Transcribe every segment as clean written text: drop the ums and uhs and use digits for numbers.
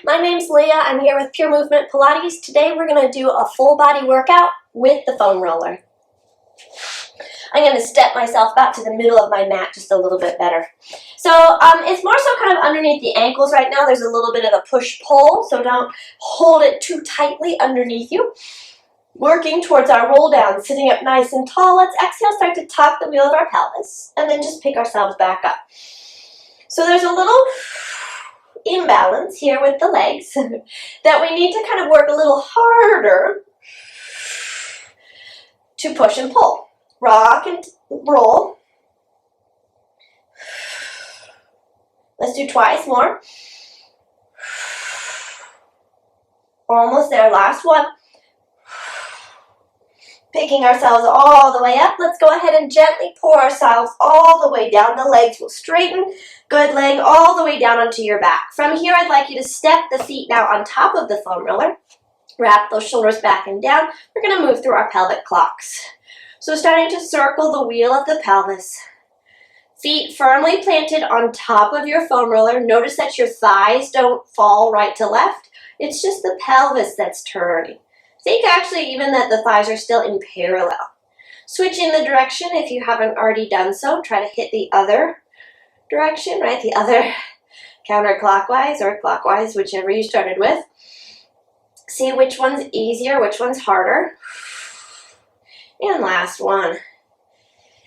My name's Leah. I'm here with Pure Movement Pilates. Today we're going to do a full body workout with the foam roller. I'm going to step myself back to the middle of my mat just a little bit better. So it's more so kind of underneath the ankles right now. There's a little bit of a push-pull, so don't hold it too tightly underneath you. Working towards our roll down, sitting up nice and tall. Let's exhale, start to tuck the wheel of our pelvis, and then just pick ourselves back up. So there's a little imbalance here with the legs that we need to kind of work a little harder to push and pull. Rock and roll. Let's do twice more. Almost there, last one. Picking ourselves all the way up. Let's go ahead and gently pour ourselves all the way down. The legs will straighten. Good leg all the way down onto your back. From here, I'd like you to step the feet now on top of the foam roller. Wrap those shoulders back and down. We're going to move through our pelvic clocks. So starting to circle the wheel of the pelvis. Feet firmly planted on top of your foam roller. Notice that your thighs don't fall right to left. It's just the pelvis that's turning. Think actually even that the thighs are still in parallel. Switching the direction if you haven't already done so. Try to hit the other direction, right? The other counterclockwise or clockwise, whichever you started with. See which one's easier, which one's harder. And last one.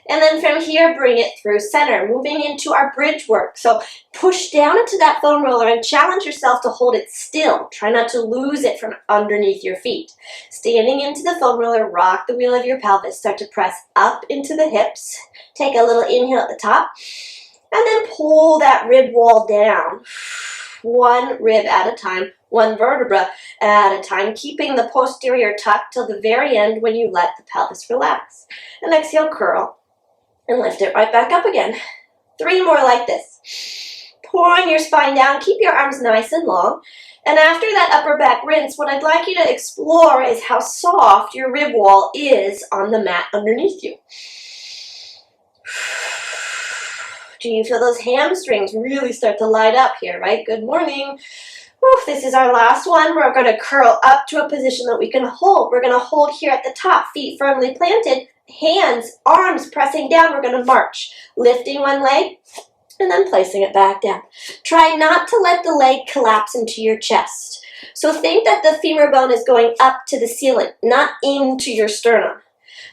And then from here, bring it through center, moving into our bridge work. So push down into that foam roller and challenge yourself to hold it still. Try not to lose it from underneath your feet. Standing into the foam roller, rock the wheel of your pelvis. Start to press up into the hips. Take a little inhale at the top. And then pull that rib wall down. One rib at a time, one vertebra at a time, keeping the posterior tucked till the very end when you let the pelvis relax. And exhale, curl. And lift it right back up again. 3 more like this. Pouring your spine down. Keep your arms nice and long. And after that upper back rinse, what I'd like you to explore is how soft your rib wall is on the mat underneath you. Do you feel those hamstrings really start to light up here, right? Good morning. Oof, this is our last one. We're going to curl up to a position that we can hold. We're going to hold here at the top, feet firmly planted. Hands, arms pressing down. We're going to march, lifting one leg and then placing it back down. Try not to let the leg collapse into your chest. So think that the femur bone is going up to the ceiling, not into your sternum.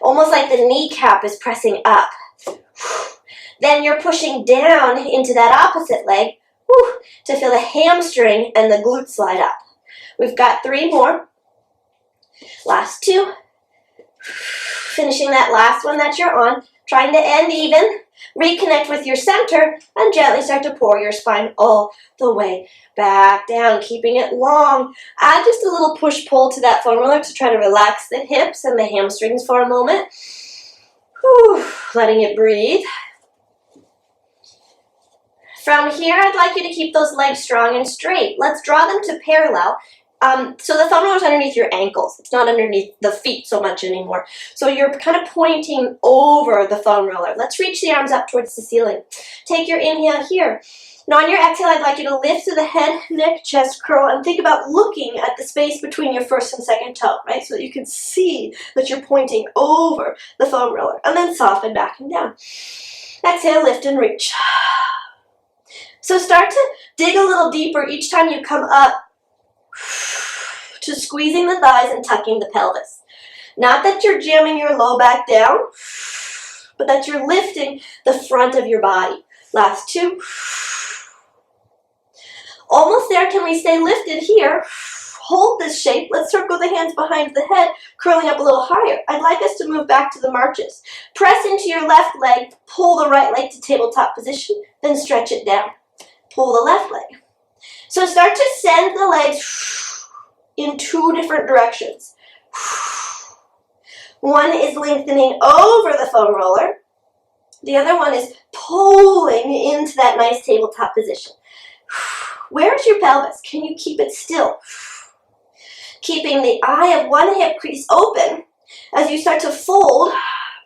Almost like the kneecap is pressing up. Then you're pushing down into that opposite leg to feel the hamstring and the glutes slide up. We've got 3 more. Last 2. Finishing that last one that you're on, trying to end even, reconnect with your center, and gently start to pour your spine all the way back down, keeping it long. Add just a little push-pull to that foam roller to try to relax the hips and the hamstrings for a moment. Letting it breathe. From here, I'd like you to keep those legs strong and straight. Let's draw them to parallel. So the foam roller is underneath your ankles. It's not underneath the feet so much anymore. So you're kind of pointing over the foam roller. Let's reach the arms up towards the ceiling. Take your inhale here. Now on your exhale, I'd like you to lift through the head, neck, chest, curl, and think about looking at the space between your first and second toe, right? So that you can see that you're pointing over the foam roller. And then soften back and down. Exhale, lift and reach. So start to dig a little deeper each time you come up to squeezing the thighs and tucking the pelvis. Not that you're jamming your low back down, but that you're lifting the front of your body. Last 2. Almost there. Can we stay lifted here? Hold this shape. Let's circle the hands behind the head, curling up a little higher. I'd like us to move back to the marches. Press into your left leg, pull the right leg to tabletop position, then stretch it down. Pull the left leg. So start to send the legs in 2 different directions. One is lengthening over the foam roller. The other one is pulling into that nice tabletop position. Where's your pelvis? Can you keep it still? Keeping the eye of one hip crease open as you start to fold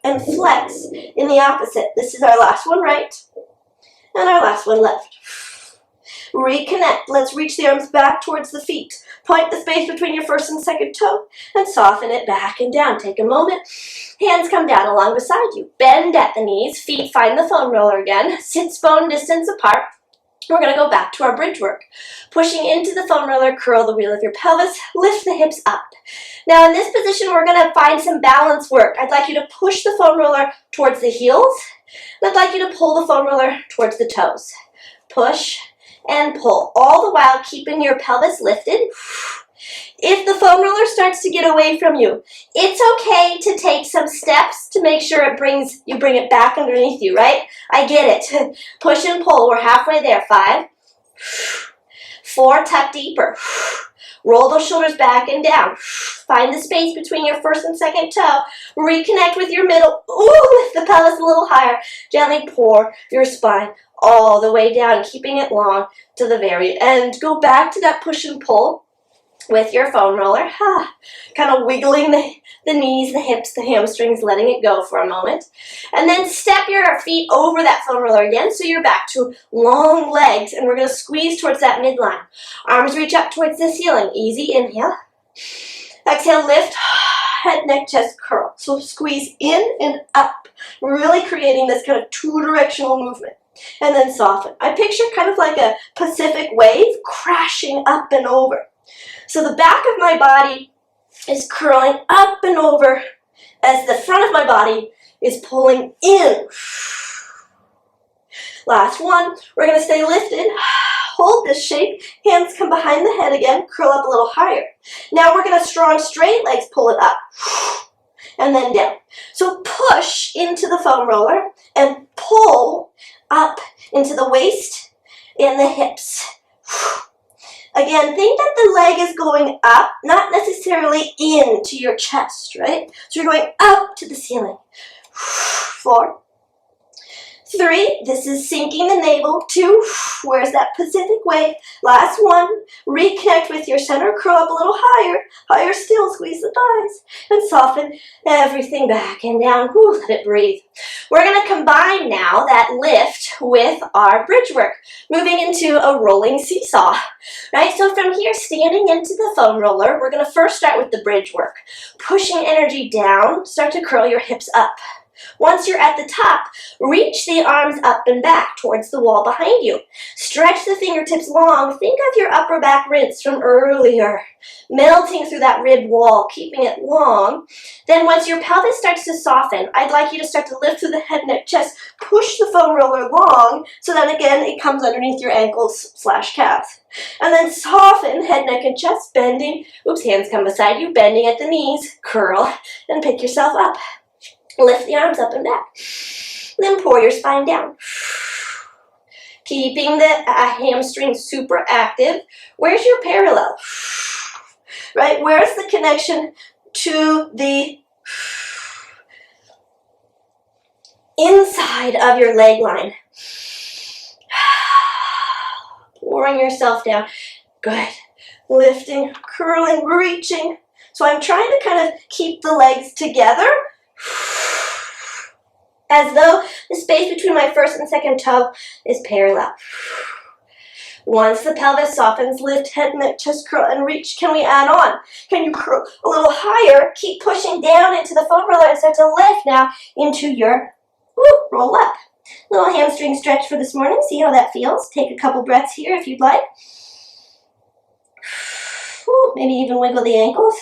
and flex in the opposite. This is our last one right and our last one left. Reconnect. Let's reach the arms back towards the feet. Point the space between your first and second toe and soften it back and down. Take a moment. Hands come down along beside you. Bend at the knees. Feet find the foam roller again. Sit bone distance apart. We're going to go back to our bridge work. Pushing into the foam roller, curl the wheel of your pelvis, lift the hips up. Now in this position, we're going to find some balance work. I'd like you to push the foam roller towards the heels, and I'd like you to pull the foam roller towards the toes. Push and pull, all the while keeping your pelvis lifted. If the foam roller starts to get away from you, it's okay to take some steps to make sure you bring it back underneath you, right? I get it. Push and pull. We're halfway there. 5, 4, tuck deeper. Roll those shoulders back and down. Find the space between your first and second toe. Reconnect with your middle. Ooh, lift the pelvis a little higher. Gently pour your spine all the way down, keeping it long to the very end. Go back to that push and pull with your foam roller, kind of wiggling the knees, the hips, the hamstrings, letting it go for a moment. And then step your feet over that foam roller again so you're back to long legs, and we're going to squeeze towards that midline. Arms reach up towards the ceiling. Easy inhale. Exhale, lift, head, neck, chest, curl. So squeeze in and up, really creating this kind of two-directional movement. And then soften. I picture kind of like a Pacific wave crashing up and over. So the back of my body is curling up and over as the front of my body is pulling in. Last one. We're going to stay lifted. Hold this shape. Hands come behind the head again. Curl up a little higher. Now we're going to strong straight legs pull it up and then down. So push into the foam roller and pull up into the waist and the hips. Again, think that the leg is going up, not necessarily into your chest, right? So you're going up to the ceiling. 4, 3, this is sinking the navel. 2, where's that Pacific wave? Last one, reconnect with your center, curl up a little higher. Higher still, squeeze the thighs, and soften everything back and down. Whew, let it breathe. We're going to combine now that lift with our bridge work, moving into a rolling seesaw, right? So from here, standing into the foam roller, we're going to first start with the bridge work. Pushing energy down, start to curl your hips up. Once you're at the top, reach the arms up and back towards the wall behind you. Stretch the fingertips long. Think of your upper back rinse from earlier, melting through that rib wall, keeping it long. Then once your pelvis starts to soften, I'd like you to start to lift through the head, neck, chest. Push the foam roller long so that, again, it comes underneath your ankles/calves. And then soften head, neck, and chest, bending. Oops, hands come beside you, bending at the knees. Curl and pick yourself up. Lift the arms up and back. Then pour your spine down. Keeping the hamstrings super active. Where's your parallel? Right? Where's the connection to the inside of your leg line? Pouring yourself down. Good. Lifting, curling, reaching. So I'm trying to kind of keep the legs together, as though the space between my first and second toe is parallel. Once the pelvis softens, lift head, neck, chest, curl, and reach. Can we add on? Can you curl a little higher? Keep pushing down into the foam roller and start to lift now into your roll up. Little hamstring stretch for this morning. See how that feels. Take a couple breaths here if you'd like. Maybe even wiggle the ankles.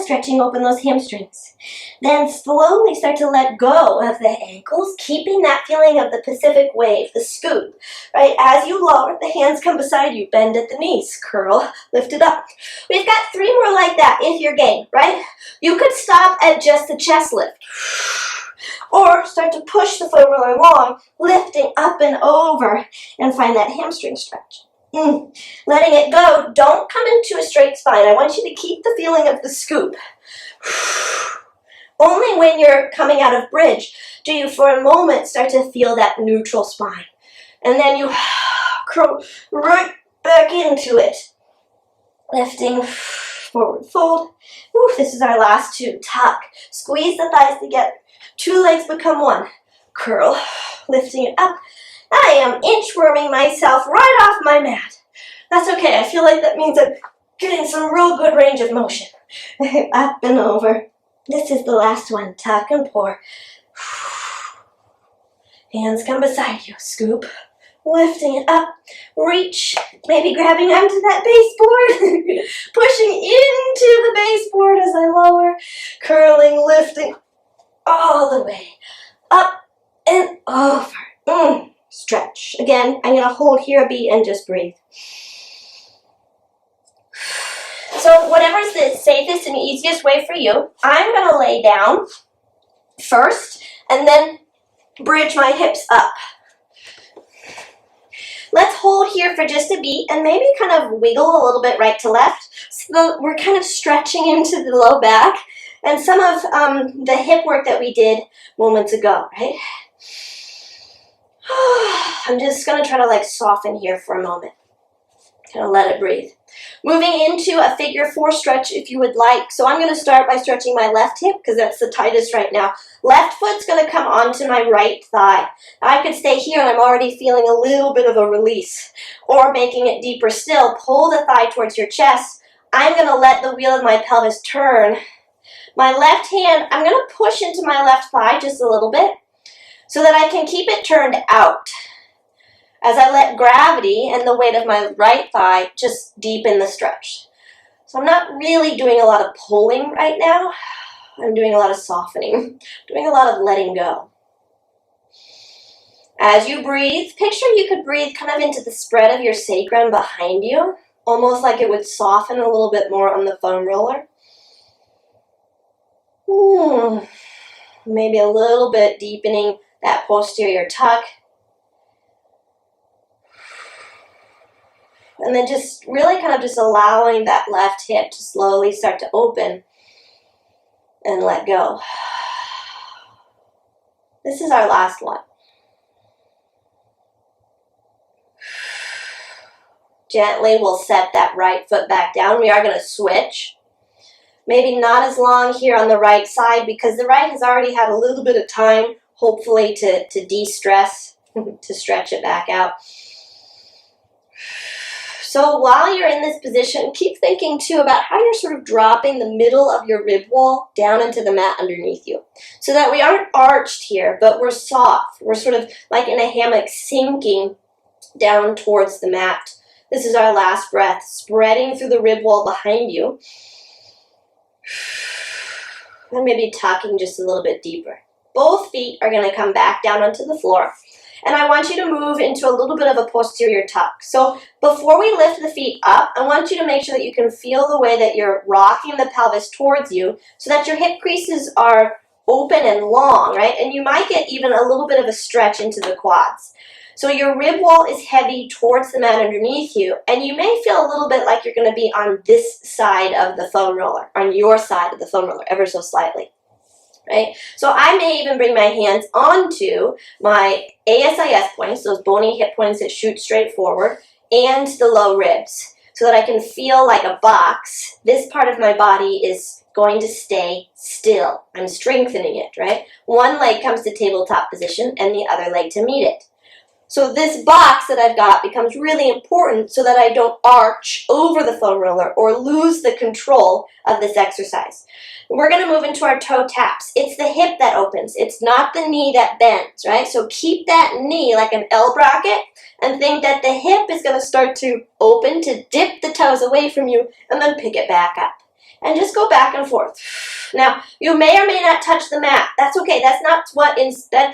Stretching open those hamstrings. Then slowly start to let go of the ankles, keeping that feeling of the Pacific wave, the scoop, right? As you lower, the hands come beside you, bend at the knees, curl, lift it up. We've got 3 more like that if you're game, right? You could stop at just the chest lift, or start to push the foam roller long, lifting up and over, and find that hamstring stretch. Letting it go. Don't come into a straight spine. I want you to keep the feeling of the scoop. Only when you're coming out of bridge do you for a moment start to feel that neutral spine. And then you curl right back into it. Lifting, forward fold. This is our last 2. Tuck. Squeeze the thighs together. 2 legs become 1. Curl. Lifting it up I am inchworming myself right off my mat. That's okay. I feel like that means I'm getting some real good range of motion. Up and over. This is the last one. Tuck and pour. Hands come beside you. Scoop. Lifting it up. Reach. Maybe grabbing onto that baseboard. Pushing into the baseboard as I lower. Curling, lifting all the way. Up and over. Stretch. Again, I'm going to hold here a beat and just breathe. So whatever's the safest and easiest way for you, I'm going to lay down first and then bridge my hips up. Let's hold here for just a beat and maybe kind of wiggle a little bit right to left. So we're kind of stretching into the low back and some of the hip work that we did moments ago, right? I'm just going to try to like soften here for a moment. Kind of let it breathe. Moving into a figure 4 stretch if you would like. So I'm going to start by stretching my left hip because that's the tightest right now. Left foot's going to come onto my right thigh. I could stay here and I'm already feeling a little bit of a release. Or making it deeper still, pull the thigh towards your chest. I'm going to let the wheel of my pelvis turn. My left hand, I'm going to push into my left thigh just a little bit so that I can keep it turned out. As I let gravity and the weight of my right thigh just deepen the stretch. So I'm not really doing a lot of pulling right now. I'm doing a lot of softening, doing a lot of letting go. As you breathe, picture you could breathe kind of into the spread of your sacrum behind you, almost like it would soften a little bit more on the foam roller. Maybe a little bit deepening that posterior tuck. And then just really kind of just allowing that left hip to slowly start to open and let go. This is our last one. Gently, we'll set that right foot back down. We are going to switch. Maybe not as long here on the right side because the right has already had a little bit of time, hopefully, to de-stress, to stretch it back out. So while you're in this position, keep thinking too about how you're sort of dropping the middle of your rib wall down into the mat underneath you. So that we aren't arched here, but we're soft. We're sort of like in a hammock sinking down towards the mat. This is our last breath, spreading through the rib wall behind you. And maybe tucking just a little bit deeper. Both feet are going to come back down onto the floor. And I want you to move into a little bit of a posterior tuck. So before we lift the feet up, I want you to make sure that you can feel the way that you're rocking the pelvis towards you so that your hip creases are open and long, right? And you might get even a little bit of a stretch into the quads. So your rib wall is heavy towards the mat underneath you, and you may feel a little bit like you're going to be on this side of the foam roller, on your side of the foam roller, ever so slightly. Right? So I may even bring my hands onto my ASIS points, those bony hip points that shoot straight forward, and the low ribs, so that I can feel like a box. This part of my body is going to stay still. I'm strengthening it, right? One leg comes to tabletop position and the other leg to meet it. So this box that I've got becomes really important so that I don't arch over the foam roller or lose the control of this exercise. We're going to move into our toe taps. It's the hip that opens. It's not the knee that bends, right? So keep that knee like an L bracket and think that the hip is going to start to open to dip the toes away from you and then pick it back up. And just go back and forth. Now, you may or may not touch the mat. That's okay. That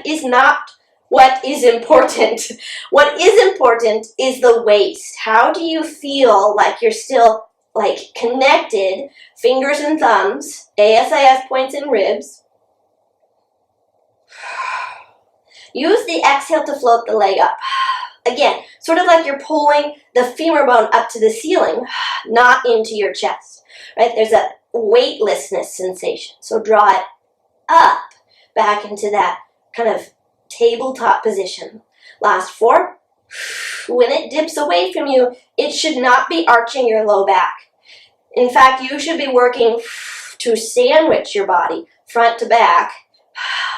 is not what is important. What is important is the waist. How do you feel like you're still like connected, fingers and thumbs, ASIS points and ribs? Use the exhale to float the leg up. Again, sort of like you're pulling the femur bone up to the ceiling, not into your chest, right? There's a weightlessness sensation. So draw it up, back into that kind of tabletop position. Last 4. When it dips away from you, it should not be arching your low back. In fact, you should be working to sandwich your body front to back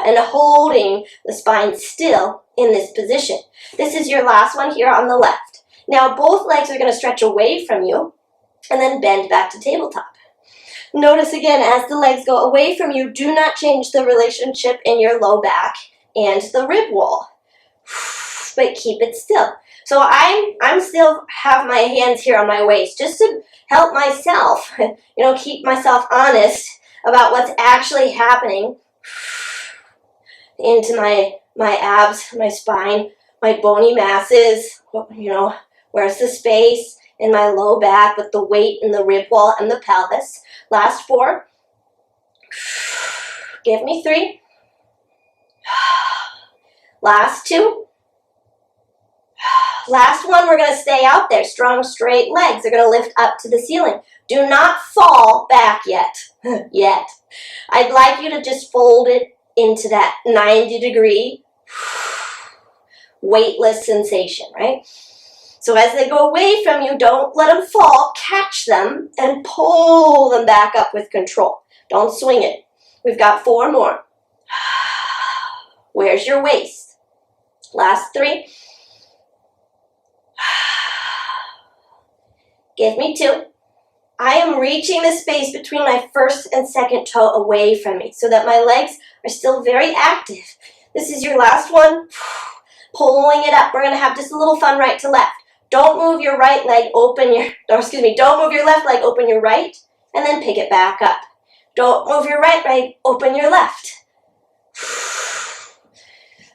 and holding the spine still in this position. This is your last one here on the left. Now both legs are going to stretch away from you and then bend back to tabletop. Notice again, as the legs go away from you, do not change the relationship in your low back and the rib wall, but keep it still. So I'm still have my hands here on my waist just to help myself, keep myself honest about what's actually happening into my abs, my spine, my bony masses, where's the space in my low back with the weight in the rib wall and the pelvis. Last 4. Give me 3. Last 2. Last one, we're going to stay out there. Strong, straight legs. They're going to lift up to the ceiling. Do not fall back yet. Yet. I'd like you to just fold it into that 90-degree weightless sensation, right? So as they go away from you, don't let them fall. Catch them and pull them back up with control. Don't swing it. We've got 4 more. Where's your waist? Last 3. Give me 2. I am reaching the space between my first and second toe away from me so that my legs are still very active. This is your last one. Pulling it up. We're going to have just a little fun right to left. Don't move your right leg, don't move your left leg, open your right, and then pick it back up. Don't move your right leg, open your left.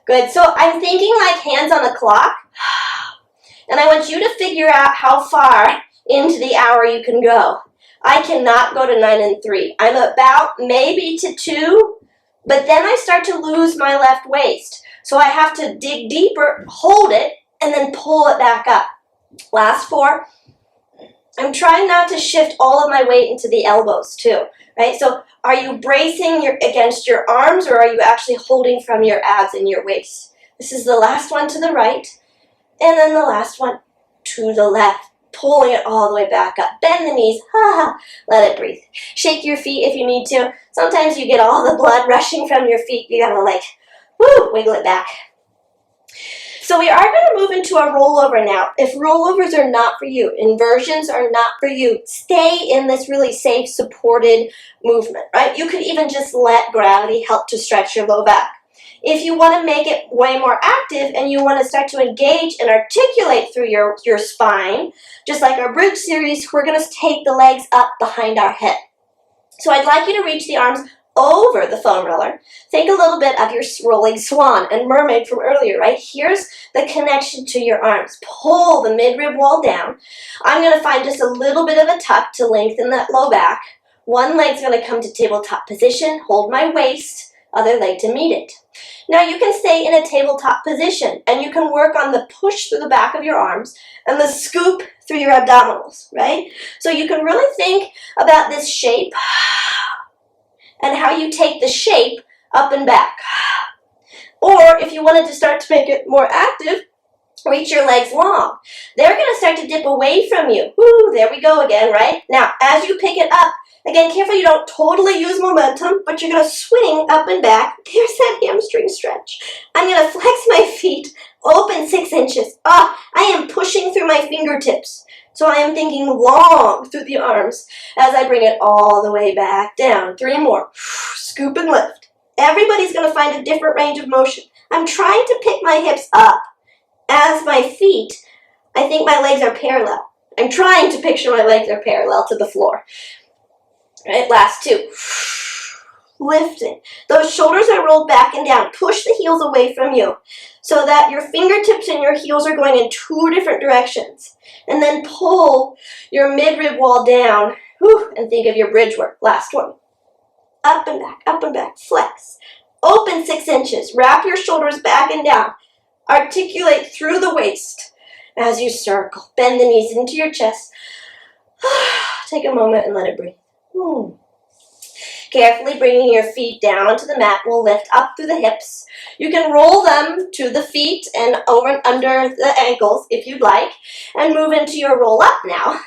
Good, so I'm thinking like hands on the clock, and I want you to figure out how far into the hour you can go. I cannot go to 9 and 3. I'm about maybe to 2, but then I start to lose my left waist. So I have to dig deeper, hold it, and then pull it back up. Last 4. I'm trying not to shift all of my weight into the elbows too, right? So are you bracing against your arms, or are you actually holding from your abs and your waist? This is the last one to the right, and then the last one to the left. Pulling it all the way back up. Bend the knees. Let it breathe. Shake your feet if you need to. Sometimes you get all the blood rushing from your feet. You gotta wiggle it back. So we are going to move into a rollover now. If rollovers are not for you, inversions are not for you, stay in this really safe, supported movement, right? You could even just let gravity help to stretch your low back. If you want to make it way more active and you want to start to engage and articulate through your spine, just like our bridge series, we're going to take the legs up behind our head. So I'd like you to reach the arms over the foam roller. Think a little bit of your rolling swan and mermaid from earlier, right? Here's the connection to your arms. Pull the mid-rib wall down. I'm going to find just a little bit of a tuck to lengthen that low back. One leg's going to come to tabletop position, hold my waist, other leg to meet it. Now you can stay in a tabletop position and you can work on the push through the back of your arms and the scoop through your abdominals, right? So you can really think about this shape and how you take the shape up and back. Or if you wanted to start to make it more active, reach your legs long. They're going to start to dip away from you. Woo, there we go again, right? Now, as you pick it up, again, careful you don't totally use momentum, but you're going to swing up and back. There's that hamstring stretch. I'm going to flex my feet, open 6 inches. I am pushing through my fingertips. So I am thinking long through the arms as I bring it all the way back down. 3 more. Scoop and lift. Everybody's going to find a different range of motion. I'm trying to pick my hips up as my feet. I think my legs are parallel. I'm trying to picture my legs are parallel to the floor. Right, last 2. Lifting. Those shoulders are rolled back and down. Push the heels away from you so that your fingertips and your heels are going in 2 different directions. And then pull your mid-rib wall down. And think of your bridge work. Last one. Up and back, flex. Open 6 inches. Wrap your shoulders back and down. Articulate through the waist as you circle. Bend the knees into your chest. Take a moment and let it breathe. Carefully bringing your feet down onto the mat will lift up through the hips. You can roll them to the feet and over and under the ankles if you'd like, and move into your roll up now.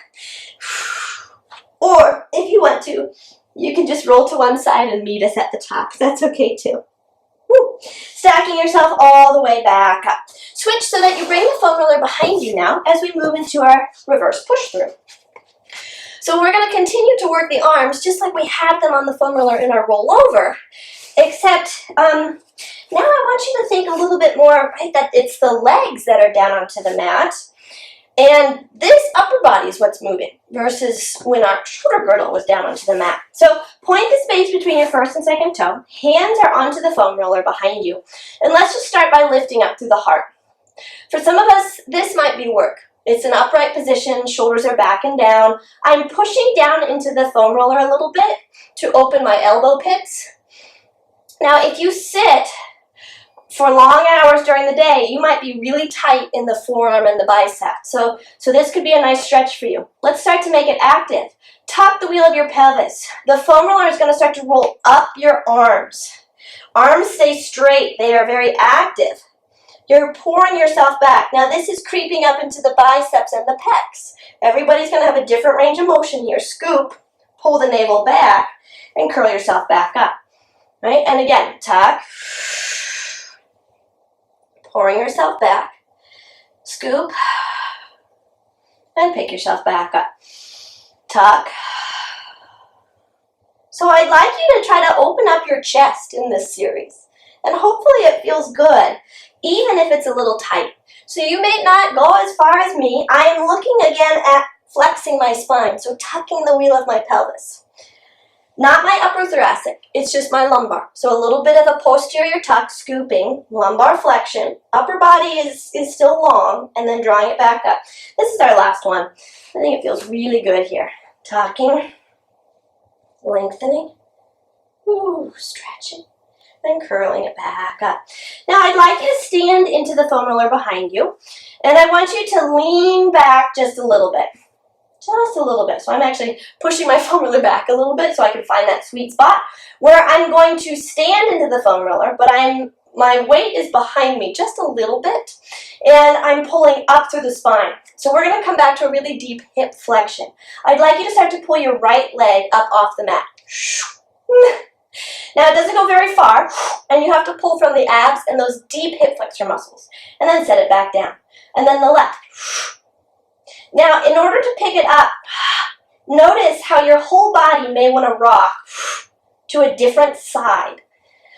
Or if you want to, you can just roll to one side and meet us at the top. That's okay too. Woo. Stacking yourself all the way back up. Switch so that you bring the foam roller behind you now as we move into our reverse push through. So we're going to continue to work the arms just like we had them on the foam roller in our rollover, except now I want you to think a little bit more, right, that it's the legs that are down onto the mat, and this upper body is what's moving versus when our shoulder girdle was down onto the mat. So point the space between your first and second toe. Hands are onto the foam roller behind you. And let's just start by lifting up through the heart. For some of us, this might be work. It's an upright position, shoulders are back and down. I'm pushing down into the foam roller a little bit to open my elbow pits. Now, if you sit for long hours during the day, you might be really tight in the forearm and the bicep. So this could be a nice stretch for you. Let's start to make it active. Tuck the wheel of your pelvis. The foam roller is going to start to roll up your arms. Arms stay straight. They are very active. You're pouring yourself back. Now this is creeping up into the biceps and the pecs. Everybody's going to have a different range of motion here. Scoop, pull the navel back, and curl yourself back up. Right? And again, tuck. Pouring yourself back, scoop, and pick yourself back up. Tuck. So I'd like you to try to open up your chest in this series, and hopefully it feels good, even if it's a little tight. So you may not go as far as me. I am looking again at flexing my spine, so tucking the wheel of my pelvis. Not my upper thoracic, it's just my lumbar. So a little bit of a posterior tuck, scooping, lumbar flexion, upper body is still long, and then drawing it back up. This is our last one. I think it feels really good here. Tucking, lengthening, stretching, then curling it back up. Now I'd like you to stand into the foam roller behind you, and I want you to lean back just a little bit. Just a little bit. So I'm actually pushing my foam roller back a little bit so I can find that sweet spot where I'm going to stand into the foam roller, but my weight is behind me just a little bit, and I'm pulling up through the spine. So we're going to come back to a really deep hip flexion. I'd like you to start to pull your right leg up off the mat. Now it doesn't go very far, and you have to pull from the abs and those deep hip flexor muscles, and then set it back down. And then the left. Now, in order to pick it up, notice how your whole body may want to rock to a different side.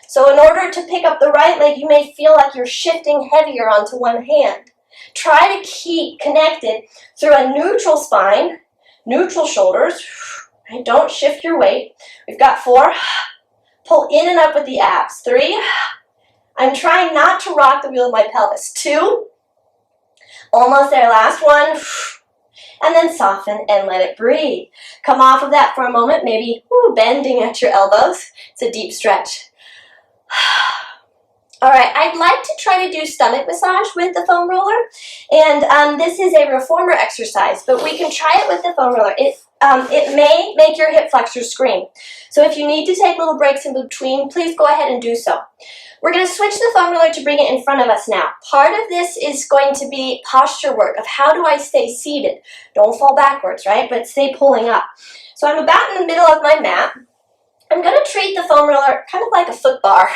So in order to pick up the right leg, you may feel like you're shifting heavier onto one hand. Try to keep connected through a neutral spine, neutral shoulders. Right? Don't shift your weight. We've got 4. Pull in and up with the abs. 3. I'm trying not to rock the wheel of my pelvis. 2. Almost there. Last 1. And then soften and let it breathe. Come off of that for a moment, maybe bending at your elbows. It's a deep stretch. All right, I'd like to try to do stomach massage with the foam roller. And this is a reformer exercise, but we can try it with the foam roller. It may make your hip flexors scream. So if you need to take little breaks in between, please go ahead and do so. We're going to switch the foam roller to bring it in front of us now. Part of this is going to be posture work of how do I stay seated. Don't fall backwards, right? But stay pulling up. So I'm about in the middle of my mat. I'm going to treat the foam roller kind of like a foot bar,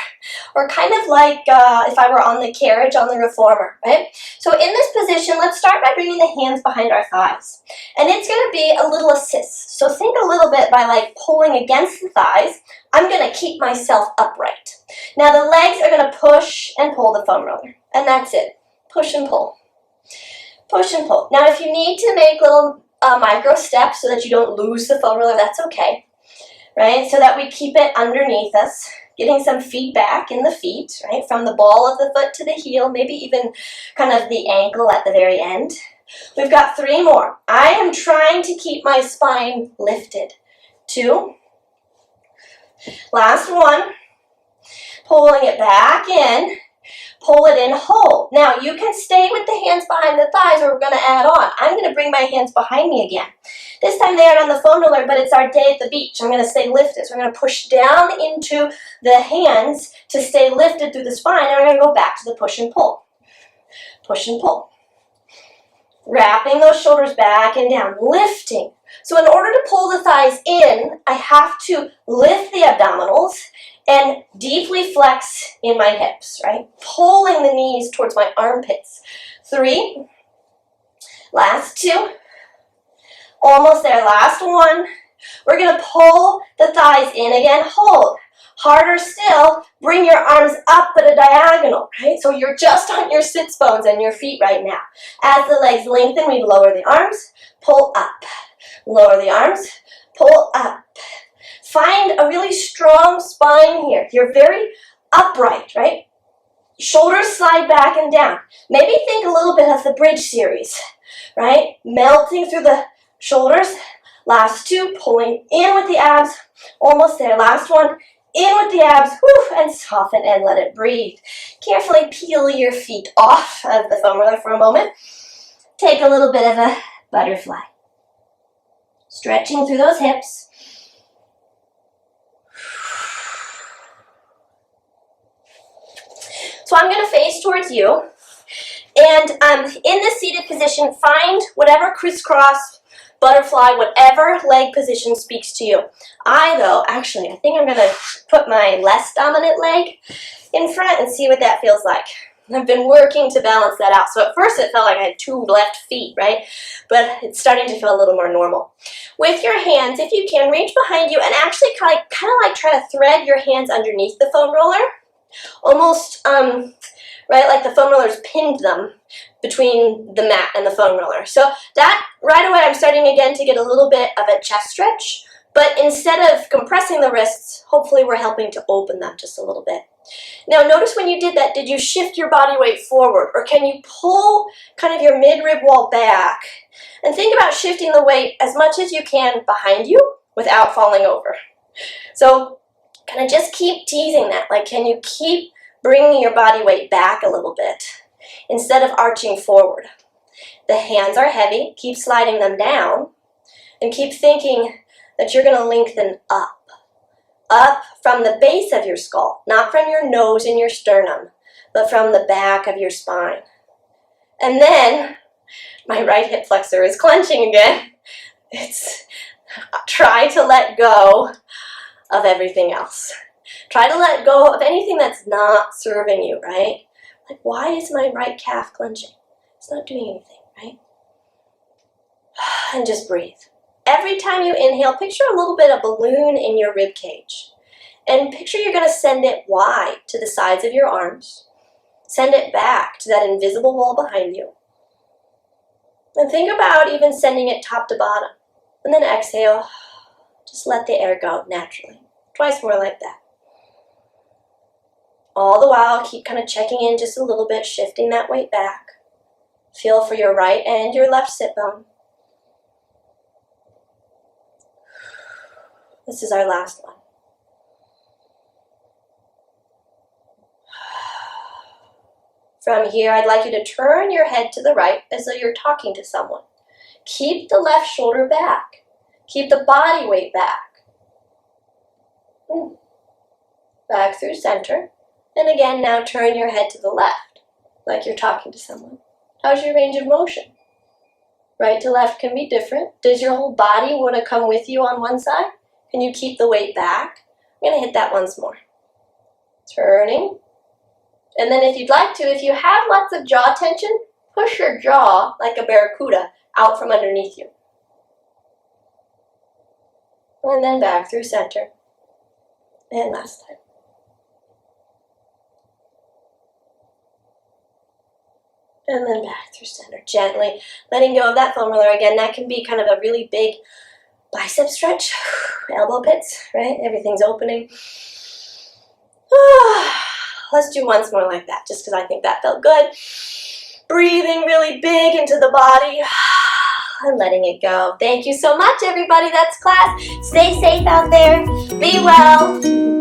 or kind of like if I were on the carriage on the reformer, right? So in this position, let's start by bringing the hands behind our thighs. And it's going to be a little assist. So think a little bit by like pulling against the thighs. I'm going to keep myself upright. Now the legs are going to push and pull the foam roller. And that's it. Push and pull. Push and pull. Now if you need to make little micro steps so that you don't lose the foam roller, that's okay. Right, so that we keep it underneath us, getting some feedback in the feet, right, from the ball of the foot to the heel, maybe even kind of the ankle at the very end. We've got 3 more. I am trying to keep my spine lifted. 2. Last 1. Pulling it back in. Pull it in, hold. Now, you can stay with the hands behind the thighs, or we're going to add on. I'm going to bring my hands behind me again. This time they aren't on the foam roller, but it's our day at the beach. I'm going to stay lifted. So we're going to push down into the hands to stay lifted through the spine, and we're going to go back to the push and pull. Push and pull. Wrapping those shoulders back and down, lifting. So in order to pull the thighs in, I have to lift the abdominals and deeply flex in my hips, right? Pulling the knees towards my armpits. 3, last 2, almost there, last 1. We're gonna pull the thighs in again, hold. Harder still, bring your arms up at a diagonal, right? So you're just on your sits bones and your feet right now. As the legs lengthen, we lower the arms, pull up. Lower the arms, pull up. Find a really strong spine here. You're very upright, right? Shoulders slide back and down. Maybe think a little bit of the bridge series, right? Melting through the shoulders. Last 2, pulling in with the abs. Almost there. Last 1, in with the abs. Whew, and soften and let it breathe. Carefully peel your feet off of the foam roller for a moment. Take a little bit of a butterfly. Stretching through those hips. So I'm going to face towards you. And in this seated position, find whatever crisscross, butterfly, whatever leg position speaks to you. I think I'm going to put my less dominant leg in front and see what that feels like. I've been working to balance that out. So at first it felt like I had 2 left feet, right? But it's starting to feel a little more normal. With your hands, if you can, reach behind you and actually kind of like try to thread your hands underneath the foam roller. Almost, right, like the foam roller's pinned them between the mat and the foam roller. So that, right away, I'm starting again to get a little bit of a chest stretch. But instead of compressing the wrists, hopefully we're helping to open them just a little bit. Now notice when you did that, did you shift your body weight forward, or can you pull kind of your mid-rib wall back? And think about shifting the weight as much as you can behind you without falling over. So kind of just keep teasing that, like can you keep bringing your body weight back a little bit instead of arching forward. The hands are heavy, keep sliding them down, and keep thinking that you're going to lengthen up. Up from the base of your skull, not from your nose and your sternum, but from the back of your spine. And then, my right hip flexor is clenching again. Try to let go of everything else. Try to let go of anything that's not serving you, right? Like, why is my right calf clenching? It's not doing anything, right? And just breathe. Every time you inhale, picture a little bit of balloon in your rib cage. And picture you're going to send it wide to the sides of your arms. Send it back to that invisible wall behind you. And think about even sending it top to bottom. And then exhale. Just let the air go naturally. Twice more like that. All the while, keep kind of checking in just a little bit, shifting that weight back. Feel for your right and your left sit bone. This is our last one. From here, I'd like you to turn your head to the right as though you're talking to someone. Keep the left shoulder back. Keep the body weight back. Back through center. And again, now turn your head to the left, like you're talking to someone. How's your range of motion? Right to left can be different. Does your whole body want to come with you on one side? Can you keep the weight back? I'm going to hit that once more. Turning. And then if you'd like to, if you have lots of jaw tension, push your jaw like a barracuda out from underneath you. And then back through center. And last time. And then back through center, gently letting go of that foam roller again. That can be kind of a really big bicep stretch, elbow pits, right? Everything's opening. Let's do once more like that, just because I think that felt good. Breathing really big into the body and letting it go. Thank you so much, everybody. That's class. Stay safe out there. Be well.